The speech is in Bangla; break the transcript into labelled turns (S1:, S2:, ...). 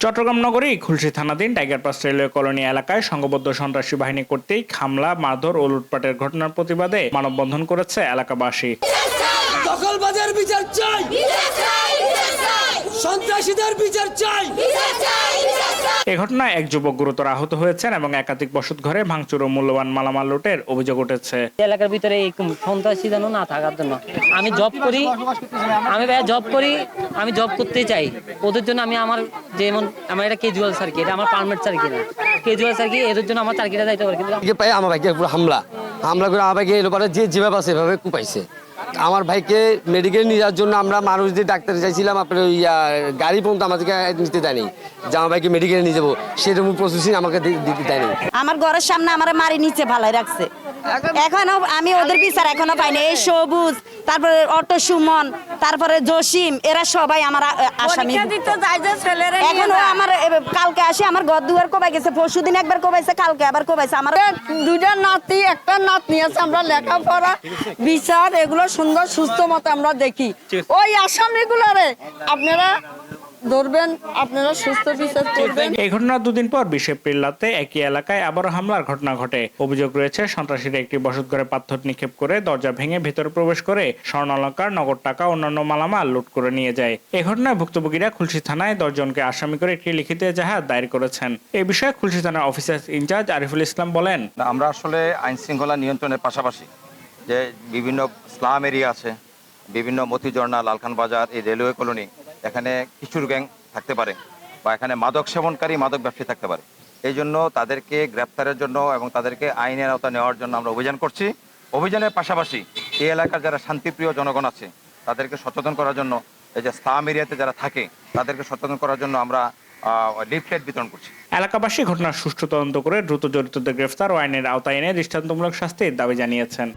S1: চট্টগ্রাম নগরী খুলশী থানাধীন টাইগার পাস রেলওয়ে কলোনি এলাকায় সংঘবদ্ধ সন্ত্রাসী বাহিনী কর্তৃক হামলা, মারধর ও লুটপাটের ঘটনার প্রতিবাদে মানববন্ধন করেছে এলাকাবাসী।
S2: দখলবাজের বিচার চাই, সন্ত্রাসীদের বিচার চাই।
S1: এ ঘটনায় এক যুবক গুরুতর আহত হয়েছেন এবং একাধিক বসতঘরে ভাঙচুর ও মূল্যবান মালামাল লুটের অভিযোগ উঠেছে।
S3: এলাকার ভিতরে এই সন্ত্রাসী যেন না থাকার জন্য আমি জব করি, আমি জব করতে চাই। ওদের জন্য আমি আমার যেমন আমার এটা কেজুয়াল সার্কিট, এটা আমার পারমানেন্ট সার্কিট না, কেজুয়াল সার্কিট, এদের জন্য আমার সার্কিটে যাইতে পারে। কিন্তু
S4: আমার ভাইকে পুরো হামলা করে আমার ভাইকে এর উপরে যেভাবে আছে এভাবে কুপাইছে। আমার ভাইকে মেডিকেল নিয়ে যাওয়ার জন্য আমরা মানুষদের ডাক্তার চাইছিলাম, আপনার গাড়ি পর্যন্ত আমাদেরকে নিতে দেয়নি যে আমার ভাইকে মেডিকেলে নিয়ে যাবো, সেরকম প্রসেসিং আমাকে দিতে দেয়নি।
S5: আমার ঘরের সামনে আমার মারি নিচে ভালাই রাখছে, এখনো আমি ওদের বিচার এখনো পাইনি। এই সবুজ, তারপরে অটো সুমন, তারপরে জসিম, এরা সবাই আমার আসামি। এখনো আমার কালকে আসে আমার ঘর দুয়ার কোবাই গেছে, পরশুদিন একবার কোবাইছে, কালকে আবার কোবাইছে। আমার
S6: দুইটা নাতি একটা নাতনি আছে, আমরা লেখাপড়া বিচার এগুলো সুন্দর সুস্থ মতো আমরা দেখি। ওই আসামিগুলোরে আপনারা ধরবেন, আপনারা সুস্থ বিচার করবেন।
S1: এই ঘটনার দুদিন পর 20 এপ্রিল রাতে একই এলাকায় আবারও হামলার ঘটনা ঘটে। অভিযোগ রয়েছে সন্ত্রাসীরা একটি বসতঘরে পাথর নিক্ষেপ করে দরজা ভেঙে ভেতরে প্রবেশ করে স্বর্ণালংকার, নগদ টাকা, অন্যান্য মালামাল লুট করে নিয়ে যায়। এই ঘটনায় ভুক্তভোগীরা খুলশী থানায় 10 জনকে আসামি করে একটি লিখিত এজাহার দায়ের করেছেন। এই বিষয়ে খুলশী থানার অফিসার ইনচার্জ আরিফুল ইসলাম বলেন,
S7: আমরা আসলে আইন শৃঙ্খলা নিয়ন্ত্রণের পাশাপাশি যে বিভিন্ন স্লাম এরিয়া আছে, বিভিন্ন মতিঝর্ণা, লালখান বাজার, এই রেলওয়ে কলোনি, এখানে কিশোর গ্যাং থাকতে পারে বা এখানে মাদক সেবনকারী, মাদক ব্যবসায়ী থাকতে পারে। এই জন্য তাদেরকে গ্রেপ্তারের জন্য এবং তাদেরকে আইনের আওতায় নেওয়ার জন্য আমরা অভিযান করছি। অভিযানের পাশাপাশি এই এলাকার যারা শান্তিপ্রিয় জনগণ আছে তাদেরকে সচেতন করার জন্য, এই যে স্লাম এরিয়াতে যারা থাকে তাদেরকে সচেতন করার জন্য আমরা লিফলেট বিতরণ করছি।
S1: এলাকাবাসী ঘটনার সুষ্ঠু তদন্ত করে দ্রুত জড়িতদের গ্রেফতার ও আইনের আওতায় এনে দৃষ্টান্তমূলক শাস্তির দাবি জানিয়েছেন।